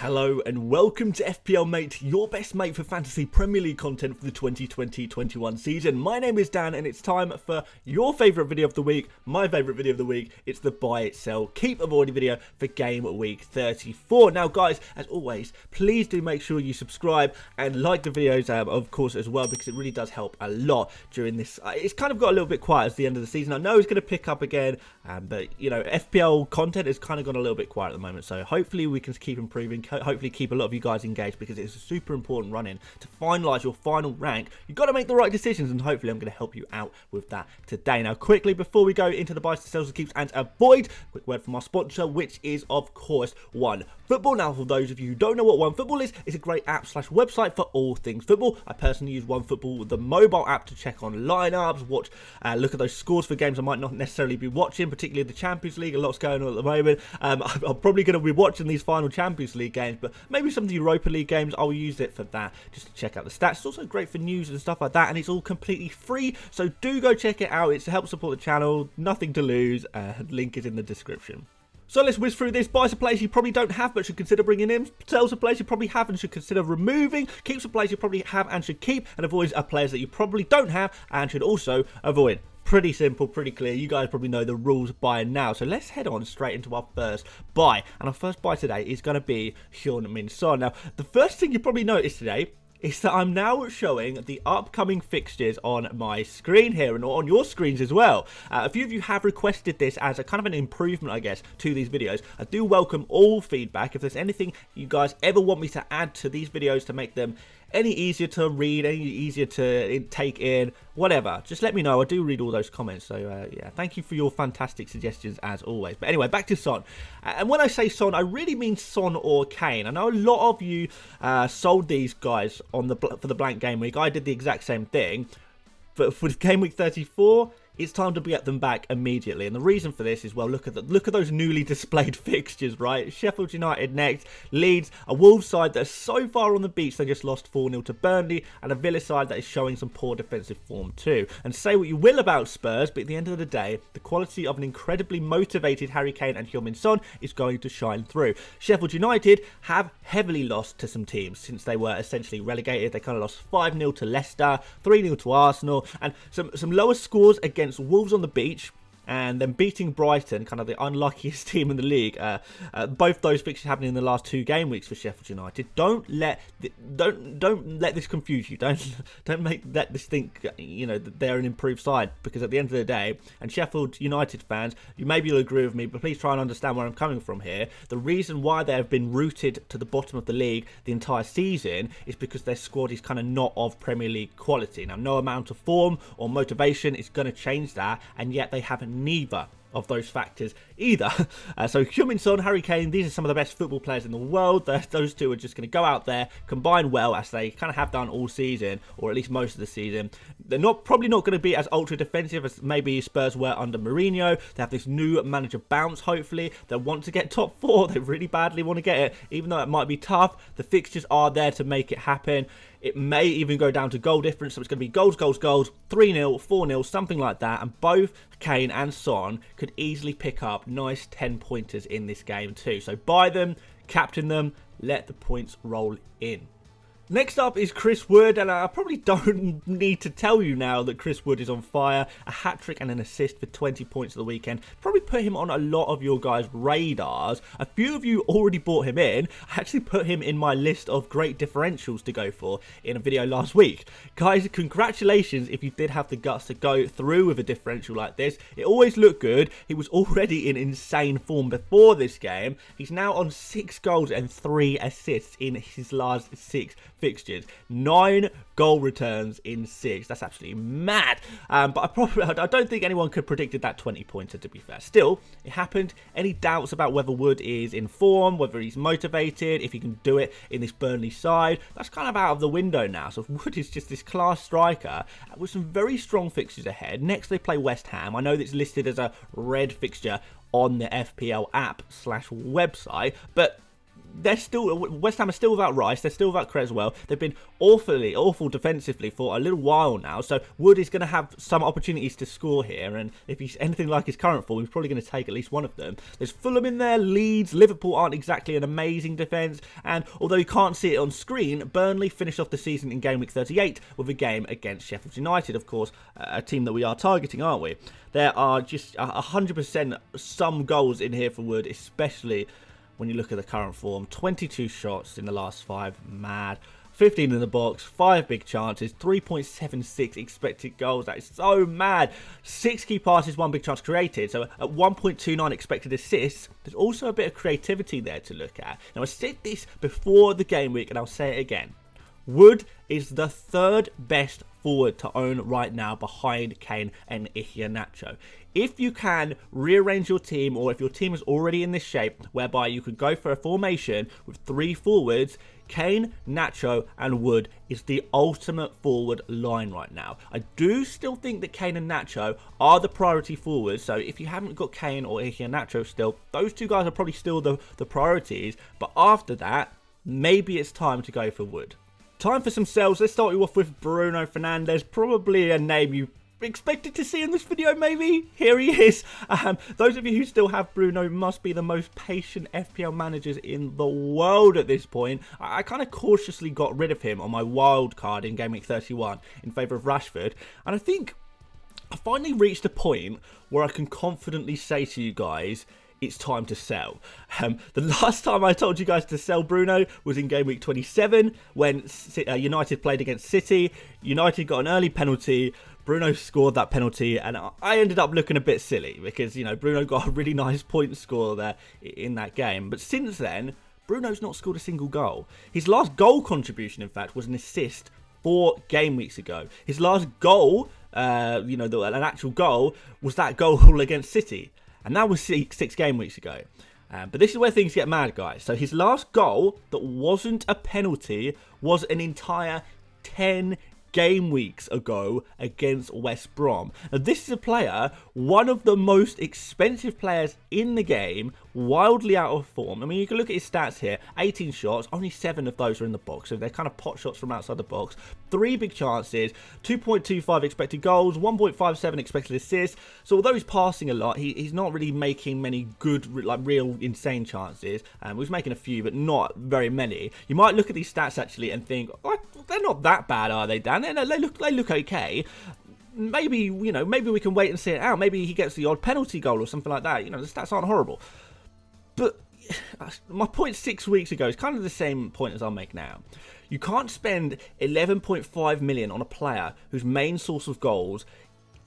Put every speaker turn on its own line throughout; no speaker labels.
Hello and welcome to FPL Mate, your best mate for fantasy Premier League content for the 2020-21 season. My name is Dan and it's time for your favourite video of the week, my favourite video of the week. It's the buy, sell, keep avoiding video for Gameweek 34. Now guys, as always, please do make sure you subscribe and like the videos of course as well, because it really does help a lot during this. It's kind of got a little bit quiet at the end of the season. I know it's going to pick up again, but you know, FPL content has kind of gone a little bit quiet at the moment, so hopefully we can keep improving. Hopefully keep a lot of you guys engaged, because it's a super important run-in to finalise your final rank. You've got to make the right decisions, and hopefully I'm going to help you out with that today. Now quickly, before we go into the buys, sells, keeps and avoid, quick word from our sponsor, which is of course OneFootball. Now for those of you who don't know what OneFootball is, it's a great app slash website for all things football. I personally use OneFootball, the mobile app, to check on lineups, watch, look at those scores for games I might not necessarily be watching, particularly the Champions League. A lot's going on at the moment. I'm probably going to be watching these final Champions League games, but maybe some of the Europa League games, I'll use it for that, just to check out the stats. It's also great for news and stuff like that, and it's all completely free, so do go check it out. It's to help support the channel, nothing to lose. Link is in the description. So let's whiz through this. Buys a players you probably don't have but should consider bringing in. Sells a players you probably have and should consider removing. Keeps a players you probably have and should keep. And avoids a players that you probably don't have and should also avoid. Pretty simple, pretty clear. You guys probably know the rules by now. So let's head on straight into our first buy. And our first buy today is going to be Foden Man City. Now, the first thing you probably noticed today is that I'm now showing the upcoming fixtures on my screen here and on your screens as well. A few of you have requested this as a kind of an improvement, I guess, to these videos. I do welcome all feedback. If there's anything you guys ever want me to add to these videos to make them any easier to read, any easier to take in, whatever, just let me know. I do read all those comments, so yeah, thank you for your fantastic suggestions as always. But anyway, back to Son. And when I say Son, I really mean Son or Kane. I know a lot of you sold these guys on for the blank game week. I did the exact same thing, but for Gameweek 34, it's time to get them back immediately. And the reason for this is, well, look at those newly displayed fixtures, right? Sheffield United next, Leeds, a Wolves side that is so far on the beach they just lost 4-0 to Burnley, and a Villa side that is showing some poor defensive form too. And say what you will about Spurs, but at the end of the day, the quality of an incredibly motivated Harry Kane and Foden Man City is going to shine through. Sheffield United have heavily lost to some teams since they were essentially relegated. They kind of lost 5-0 to Leicester, 3-0 to Arsenal, and some lower scores against Wolves on the beach, and then beating Brighton, kind of the unluckiest team in the league. Both those fixtures happening in the last 2 game weeks for Sheffield United. Don't let this confuse you. Don't let this think, you know, that they're an improved side, because at the end of the day, and Sheffield United fans, maybe you'll agree with me, but please try and understand where I'm coming from here. The reason why they have been rooted to the bottom of the league the entire season is because their squad is kind of not of Premier League quality. Now, no amount of form or motivation is going to change that, and yet they haven't neither of those factors either. So Foden Man City, Harry Kane, these are some of the best football players in the world. Those two are just going to go out there, combine well, as they kind of have done all season, or at least most of the season. They're probably not going to be as ultra defensive as maybe Spurs were under Mourinho. They have this new manager bounce, hopefully. They want to get top 4. They really badly want to get it, even though it might be tough. The fixtures are there to make it happen. It may even go down to goal difference, so it's going to be goals, 3-0, 4-0, something like that. And both Kane and Son could easily pick up nice 10-pointers in this game too. So buy them, captain them, let the points roll in. Next up is Chris Wood, and I probably don't need to tell you now that Chris Wood is on fire. A hat-trick and an assist for 20 points at the weekend. Probably put him on a lot of your guys' radars. A few of you already bought him in. I actually put him in my list of great differentials to go for in a video last week. Guys, congratulations if you did have the guts to go through with a differential like this. It always looked good. He was already in insane form before this game. He's now on 6 goals and 3 assists in his last 6 fixtures. 9 goal returns in 6. That's absolutely mad. But I don't think anyone could have predicted that 20-pointer, to be fair. Still, it happened. Any doubts about whether Wood is in form, whether he's motivated, if he can do it in this Burnley side, that's kind of out of the window now. So Wood is just this class striker with some very strong fixtures ahead. Next, they play West Ham. I know that's listed as a red fixture on the FPL app / website, but West Ham are still without Rice, they're still without Creswell. They've been awful defensively for a little while now, so Wood is going to have some opportunities to score here, and if he's anything like his current form, he's probably going to take at least one of them. There's Fulham in there, Leeds, Liverpool aren't exactly an amazing defence, and although you can't see it on screen, Burnley finished off the season in Game Week 38 with a game against Sheffield United, of course, a team that we are targeting, aren't we? There are just 100% some goals in here for Wood, especially when you look at the current form. 22 shots in the last 5, mad. 15 in the box, 5 big chances, 3.76 expected goals. That is so mad. 6 key passes, 1 big chance created. So at 1.29 expected assists, there's also a bit of creativity there to look at. Now, I said this before the game week, and I'll say it again. Wood is the 3rd best forward to own right now behind Kane and Iheanacho. If you can rearrange your team, or if your team is already in this shape whereby you could go for a formation with 3 forwards, Kane, Nacho and Wood is the ultimate forward line right now. I do still think that Kane and Nacho are the priority forwards, so if you haven't got Kane or Iheanacho still, those 2 guys are probably still the priorities, but after that, maybe it's time to go for Wood. Time for some sells. Let's start you off with Bruno Fernandes, probably a name you expected to see in this video, maybe. Here he is. Those of you who still have Bruno must be the most patient FPL managers in the world at this point. I kind of cautiously got rid of him on my wild card in Game Week 31 in favour of Rashford, and I think I finally reached a point where I can confidently say to you guys, it's time to sell. The last time I told you guys to sell Bruno was in Game Week 27 when United played against City. United got an early penalty. Bruno scored that penalty, and I ended up looking a bit silly because, you know, Bruno got a really nice point score there in that game. But since then, Bruno's not scored a single goal. His last goal contribution, in fact, was an assist 4 game weeks ago. His last goal, an actual goal, was that goal against City. And that was 6 game weeks ago. But this is where things get mad, guys. So his last goal that wasn't a penalty was an entire 10 game weeks ago against West Brom. Now, this is a player, one of the most expensive players in the game, wildly out of form. I mean, you can look at his stats here. 18 shots, only 7 of those are in the box, so they're kind of pot shots from outside the box. 3 big chances, 2.25 expected goals, 1.57 expected assists. So although he's passing a lot, he's not really making many good, like real insane chances. He's making a few, but not very many. You might look at these stats actually and think, oh, they're not that bad, are they, Dan? They look okay. Maybe we can wait and see it out. Maybe he gets the odd penalty goal or something like that. You know, the stats aren't horrible. But my point 6 weeks ago is kind of the same point as I'll make now. You can't spend 11.5 million on a player whose main source of goals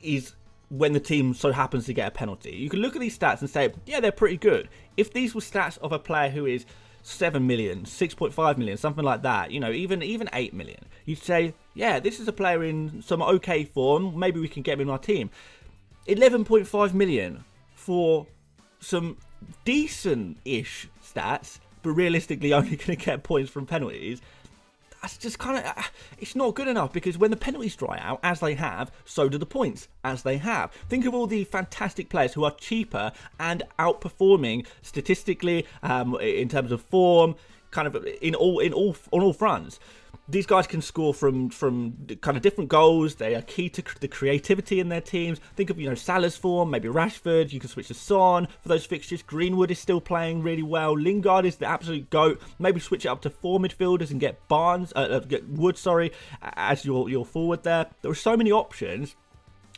is when the team so happens to get a penalty. You can look at these stats and say, yeah, they're pretty good. If these were stats of a player who is 7 million, 6.5 million, something like that, you know, even 8 million, you'd say, yeah, this is a player in some okay form, maybe we can get him in our team. 11.5 million for some decent-ish stats, but realistically only going to get points from penalties. That's just kind of, it's not good enough, because when the penalties dry out, as they have, so do the points, as they have. Think of all the fantastic players who are cheaper and outperforming statistically, in terms of form, kind of on all fronts. These guys can score from kind of different goals. They are key to the creativity in their teams. Think of, Salah's form, maybe Rashford. You can switch to Son for those fixtures. Greenwood is still playing really well. Lingard is the absolute GOAT. Maybe switch it up to 4 midfielders and get Wood, as your forward there. There are so many options.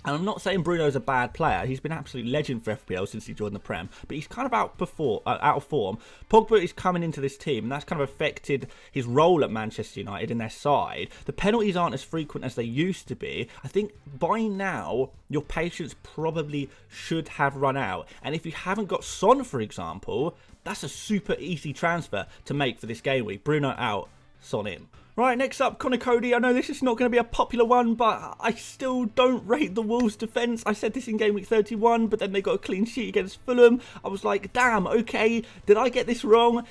And I'm not saying Bruno's a bad player. He's been an absolute legend for FPL since he joined the Prem. But he's kind of out of form. Pogba is coming into this team, and that's kind of affected his role at Manchester United in their side. The penalties aren't as frequent as they used to be. I think by now, your patience probably should have run out. And if you haven't got Son, for example, that's a super easy transfer to make for this game week. Bruno out, Son in. Right, next up, Connor Coady. I know this is not going to be a popular one, but I still don't rate the Wolves' defence. I said this in Game Week 31, but then they got a clean sheet against Fulham. I was like, damn, okay, did I get this wrong?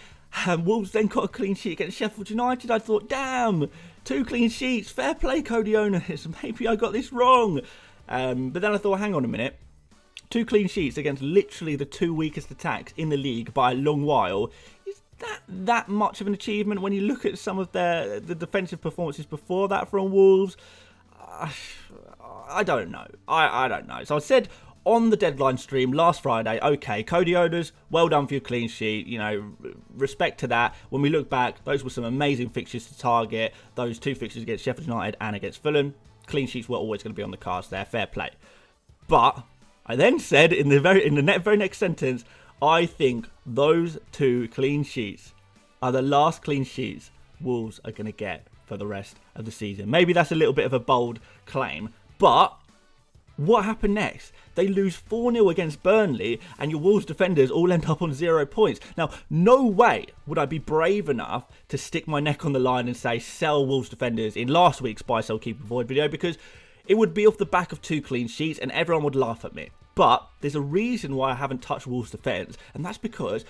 Wolves then got a clean sheet against Sheffield United. I thought, damn, 2 clean sheets. Fair play, Coady owners. Maybe I got this wrong. But then I thought, hang on a minute. 2 clean sheets against literally the 2 weakest attacks in the league by a long while that much of an achievement when you look at some of the defensive performances before that from Wolves. I don't know. I don't know. So I said on the deadline stream last Friday, okay, Coady owners, well done for your clean sheet. You know, respect to that. When we look back, those were some amazing fixtures to target. Those 2 fixtures against Sheffield United and against Fulham. Clean sheets were always going to be on the cards there. Fair play. But I then said in the very next sentence, I think those 2 clean sheets are the last clean sheets Wolves are going to get for the rest of the season. Maybe that's a little bit of a bold claim, but what happened next? They lose 4-0 against Burnley and your Wolves defenders all end up on 0 points. Now, no way would I be brave enough to stick my neck on the line and say sell Wolves defenders in last week's buy, sell, keep, avoid video, because it would be off the back of 2 clean sheets and everyone would laugh at me. But there's a reason why I haven't touched Wolves defence, and that's because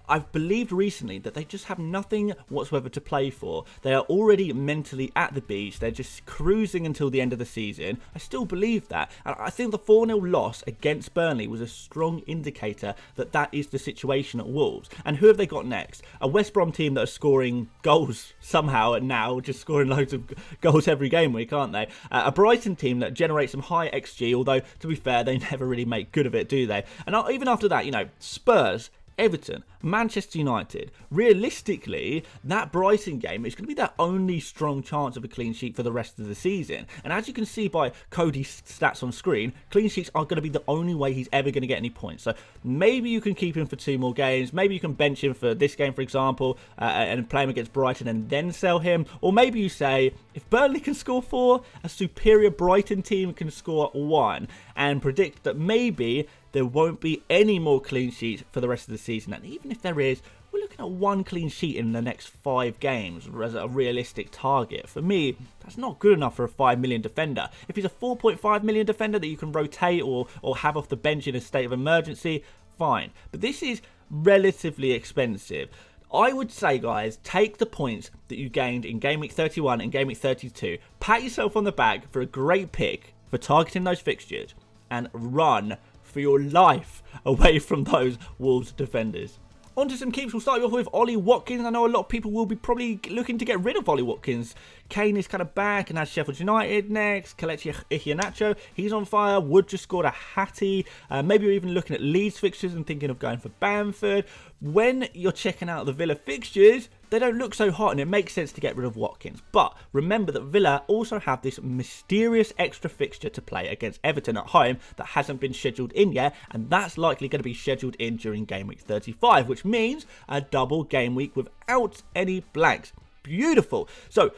I've believed recently that they just have nothing whatsoever to play for. They are already mentally at the beach. They're just cruising until the end of the season. I still believe that. And I think the 4-0 loss against Burnley was a strong indicator that that is the situation at Wolves. And who have they got next? A West Brom team that are scoring goals somehow now, just scoring loads of goals every game week, aren't they? A Brighton team that generates some high XG, although, to be fair, they never really make good of it, do they? And even after that, you know, Spurs, Everton, Manchester United. Realistically, that Brighton game is going to be their only strong chance of a clean sheet for the rest of the season. And as you can see by Coady's stats on screen, clean sheets are going to be the only way he's ever going to get any points. So maybe you can keep him for 2 more games. Maybe you can bench him for this game, for example, and play him against Brighton and then sell him. Or maybe you say, if Burnley can score 4, a superior Brighton team can score 1. And predict that maybe there won't be any more clean sheets for the rest of the season. And even if there is, we're looking at 1 clean sheet in the next 5 games as a realistic target. For me, that's not good enough for a 5 million defender. If he's a 4.5 million defender that you can rotate or have off the bench in a state of emergency, fine. But this is relatively expensive. I would say, guys, take the points that you gained in Game Week 31 and Game Week 32. Pat yourself on the back for a great pick for targeting those fixtures and run for your life away from those Wolves defenders. On to some keeps. We'll start off with Ollie Watkins. I know a lot of people will be probably looking to get rid of Ollie Watkins. Kane is kind of back and has Sheffield United next. Kelechi Iheanacho, he's on fire. Wood just scored a hattie. Maybe you're even looking at Leeds fixtures and thinking of going for Bamford. When you're checking out the Villa fixtures, they don't look so hot and it makes sense to get rid of Watkins. But remember that Villa also have this mysterious extra fixture to play against Everton at home that hasn't been scheduled in yet, and that's likely going to be scheduled in during Game Week 35, which means a double game week without any blanks. Beautiful. So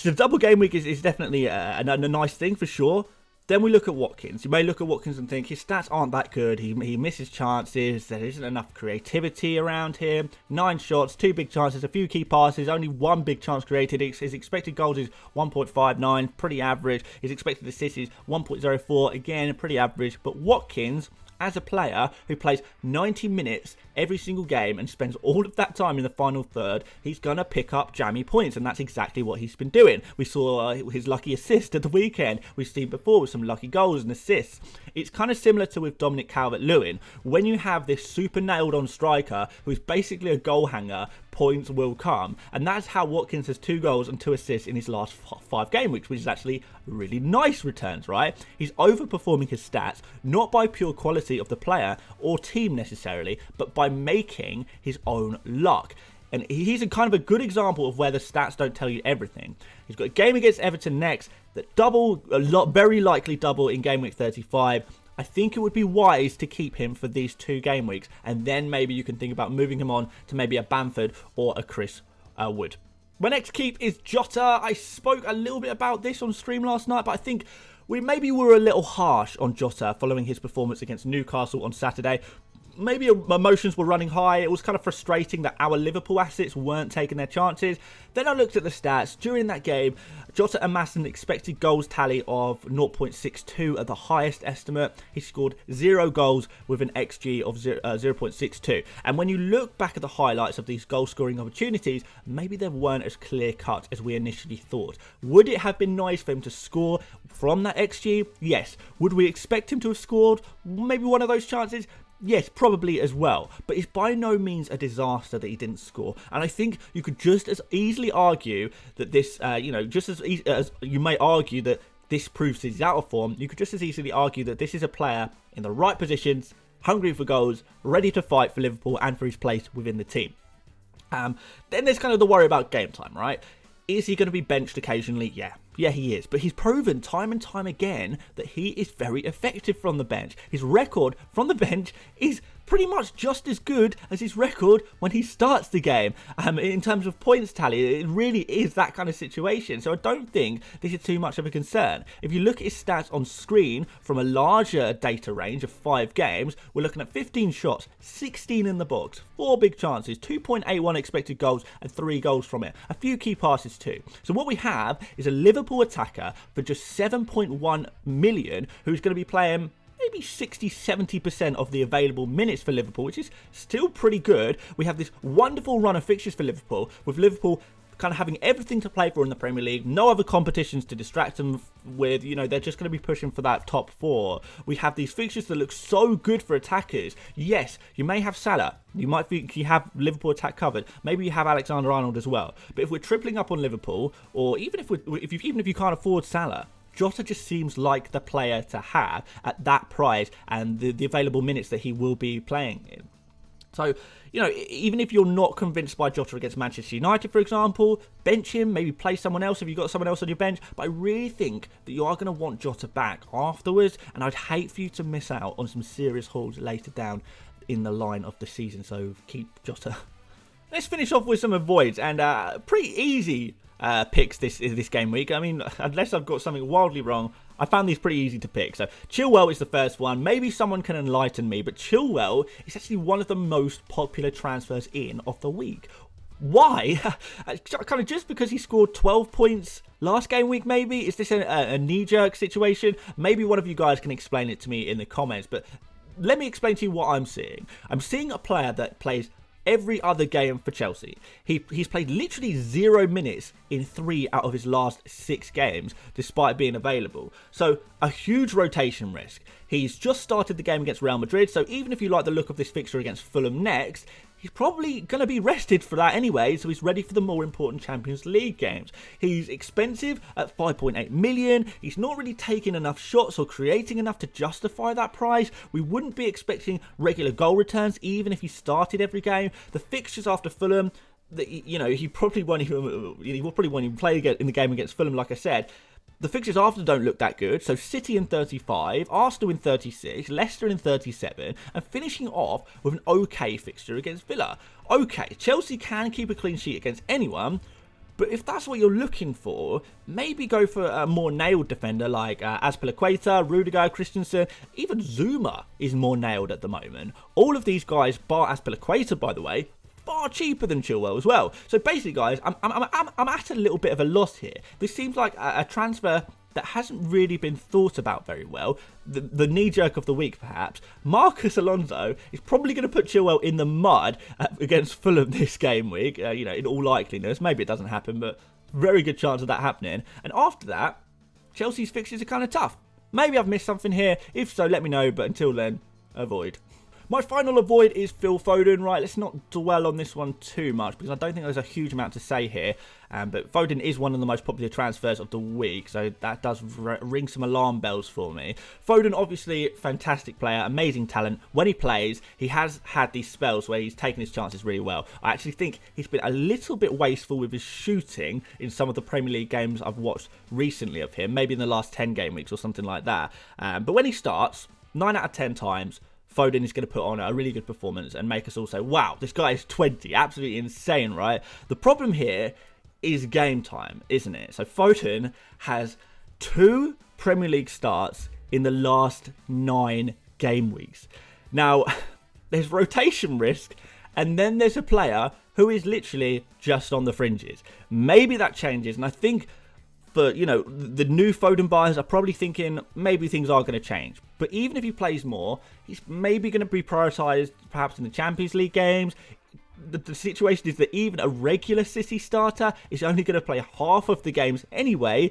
the double game week is definitely a nice thing for sure. Then we look at Watkins. You may look at Watkins and think his stats aren't that good. He misses chances. There isn't enough creativity around him. 9 shots, 2 big chances, a few key passes, only 1 big chance created. His expected goals is 1.59, pretty average. His expected assists is 1.04, again, pretty average. But Watkins, as a player who plays 90 minutes every single game and spends all of that time in the final third, he's going to pick up jammy points, and that's exactly what he's been doing. We saw his lucky assist at the weekend. We've seen before with some lucky goals and assists. It's kind of similar to with Dominic Calvert-Lewin. When you have this super nailed-on striker who's basically a goal hanger, points will come. And that's how Watkins has 2 goals and 2 assists in his last 5 game weeks, which is actually really nice returns, right? He's overperforming his stats, not by pure quality of the player or team necessarily, but by making his own luck. And he's a kind of a good example of where the stats don't tell you everything. He's got a game against Everton next, that very likely double in Game Week 35. I think it would be wise to keep him for these 2 game weeks, and then maybe you can think about moving him on to maybe a Bamford or a Chris Wood. My next keep is Jota. I spoke a little bit about this on stream last night, but I think we maybe were a little harsh on Jota following his performance against Newcastle on Saturday. Maybe emotions were running high. It was kind of frustrating that our Liverpool assets weren't taking their chances. Then I looked at the stats. During that game, Jota amassed an expected goals tally of 0.62 at the highest estimate. He scored 0 goals with an XG of 0.62. And when you look back at the highlights of these goal-scoring opportunities, maybe they weren't as clear-cut as we initially thought. Would it have been nice for him to score from that XG? Yes. Would we expect him to have scored maybe one of those chances? Yes, probably as well, but it's by no means a disaster that he didn't score. And I think you could just as easily argue that this, just as you may argue that this proves he's out of form, you could just as easily argue that this is a player in the right positions, hungry for goals, ready to fight for Liverpool and for his place within the team. Then there's kind of the worry about game time, right? Is he going to be benched occasionally? Yeah, he is. But he's proven time and time again that he is very effective from the bench. His record from the bench is pretty much just as good as his record when he starts the game. In terms of points tally, it really is that kind of situation. So I don't think this is too much of a concern. If you look at his stats on screen from a larger data range of 5 games, we're looking at 15 shots, 16 in the box, 4 big chances, 2.81 expected goals and 3 goals from it. A few key passes too. So what we have is a Liverpool attacker for just 7.1 million who's going to be playing maybe 60-70% of the available minutes for Liverpool, which is still pretty good. We have this wonderful run of fixtures for Liverpool, with Liverpool kind of having everything to play for in the Premier League, no other competitions to distract them with, they're just going to be pushing for that top 4. We have these fixtures that look so good for attackers. Yes, you may have Salah, you might think you have Liverpool attack covered, maybe you have Alexander-Arnold as well, but if we're tripling up on Liverpool, or even if you can't afford Salah, Jota just seems like the player to have at that price and the available minutes that he will be playing in. So, even if you're not convinced by Jota against Manchester United, for example, bench him, maybe play someone else if you've got someone else on your bench. But I really think that you are going to want Jota back afterwards, and I'd hate for you to miss out on some serious hauls later down in the line of the season. So keep Jota. Let's finish off with some avoids, and pretty easy picks this game week. I mean, unless I've got something wildly wrong, I found these pretty easy to pick. So Chilwell is the first one. Maybe someone can enlighten me, but Chilwell is actually one of the most popular transfers of the week. Why? Kind of just because he scored 12 points last game week, maybe? Is this a knee-jerk situation? Maybe one of you guys can explain it to me in the comments, but let me explain to you what I'm seeing. I'm seeing a player that plays every other game for Chelsea. He's played literally 0 minutes in 3 out of his last 6 games, despite being available. So a huge rotation risk. He's just started the game against Real Madrid, so even if you like the look of this fixture against Fulham next, he's probably going to be rested for that anyway, so he's ready for the more important Champions League games. He's expensive at 5.8 million. He's not really taking enough shots or creating enough to justify that price. We wouldn't be expecting regular goal returns, even if he started every game. The fixtures after Fulham, he probably won't even play in the game against Fulham, like I said. The fixtures after don't look that good, so City in 35, Arsenal in 36, Leicester in 37, and finishing off with an okay fixture against Villa. Okay, Chelsea can keep a clean sheet against anyone, but if that's what you're looking for, maybe go for a more nailed defender like Azpilicueta, Rudiger, Christensen. Even Zuma is more nailed at the moment. All of these guys, bar Azpilicueta, by the way, far cheaper than Chilwell as well. So basically, guys, I'm at a little bit of a loss here. This seems like a transfer that hasn't really been thought about very well. The knee-jerk of the week, perhaps. Marcus Alonso is probably going to put Chilwell in the mud against Fulham this game week, in all likeliness. Maybe it doesn't happen, but very good chance of that happening. And after that, Chelsea's fixtures are kind of tough. Maybe I've missed something here. If so, let me know, but until then, avoid. My final avoid is Phil Foden, right? Let's not dwell on this one too much because I don't think there's a huge amount to say here. But Foden is one of the most popular transfers of the week, so that does ring some alarm bells for me. Foden, obviously, fantastic player, amazing talent. When he plays, he has had these spells where he's taken his chances really well. I actually think he's been a little bit wasteful with his shooting in some of the Premier League games I've watched recently of him, maybe in the last 10 game weeks or something like that. But when he starts, 9 out of 10 times, Foden is going to put on a really good performance and make us all say, wow, this guy is 20. Absolutely insane, right? The problem here is game time, isn't it? So Foden has 2 Premier League starts in the last 9 game weeks. Now, there's rotation risk, and then there's a player who is literally just on the fringes. Maybe that changes, and I think for, the new Foden buyers are probably thinking maybe things are going to change. But even if he plays more, he's maybe going to be prioritised perhaps in the Champions League games. The situation is that even a regular City starter is only going to play half of the games anyway.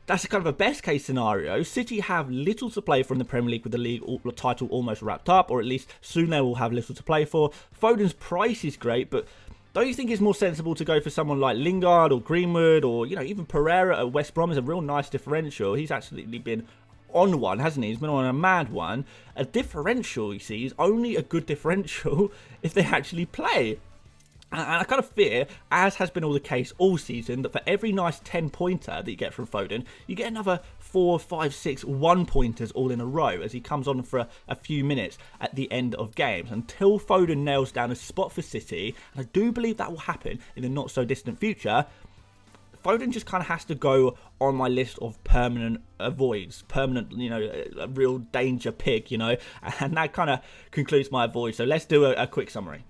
that's kind of a best case scenario. City have little to play for in the Premier League with the league title almost wrapped up, or at least soon they will have little to play for. Foden's price is great, but don't you think it's more sensible to go for someone like Lingard or Greenwood or, you know, even Pereira at West Brom is a real nice differential. He's actually been on one, hasn't he? He's been on a mad one. A differential, you see, is only a good differential if they actually play. And I kind of fear, as has been all the case all season, that for every nice 10-pointer that you get from Foden, you get another 4, 5, 6 1-pointers all in a row as he comes on for a few minutes at the end of games. Until Foden nails down a spot for City, and I do believe that will happen in the not-so-distant future, Foden just kind of has to go on my list of permanent avoids, permanent, you know, a real danger pick, you know, and that kind of concludes my avoid. So let's do a quick summary.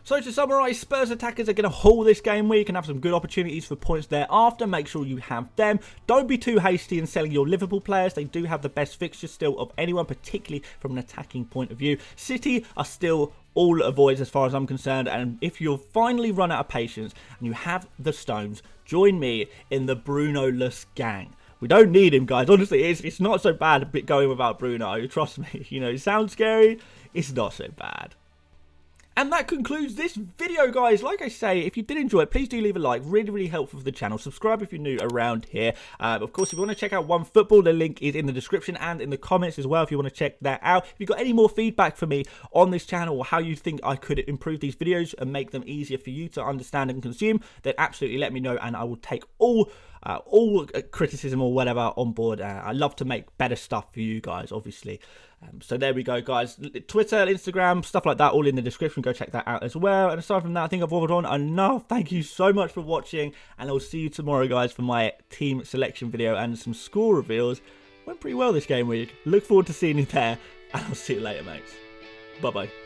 So to summarise, Spurs attackers are going to haul this game week and have some good opportunities for points thereafter. Make sure you have them. Don't be too hasty in selling your Liverpool players. They do have the best fixtures still of anyone, particularly from an attacking point of view. City are still all avoids as far as I'm concerned. And if you've finally run out of patience and you have the stones, join me in the Bruno-less gang. We don't need him, guys. Honestly, it's not so bad going without Bruno. Trust me. You know, it sounds scary. It's not so bad. And that concludes this video, guys. Like I say, if you did enjoy it, please do leave a like. Really, really helpful for the channel. Subscribe if you're new around here. Of course, if you want to check out OneFootball, the link is in the description and in the comments as well if you want to check that out. If you've got any more feedback for me on this channel or how you think I could improve these videos and make them easier for you to understand and consume, then absolutely let me know and I will take all criticism or whatever on board. I love to make better stuff for you guys, obviously. So there we go, guys. Twitter, Instagram, stuff like that, all in the description. Go check that out as well. And aside from that, I think I've waffled on enough. Thank you so much for watching, and I'll see you tomorrow, guys, for my team selection video and some score reveals. Went pretty well this game week. Look forward to seeing you there, and I'll see you later, mates. Bye-bye.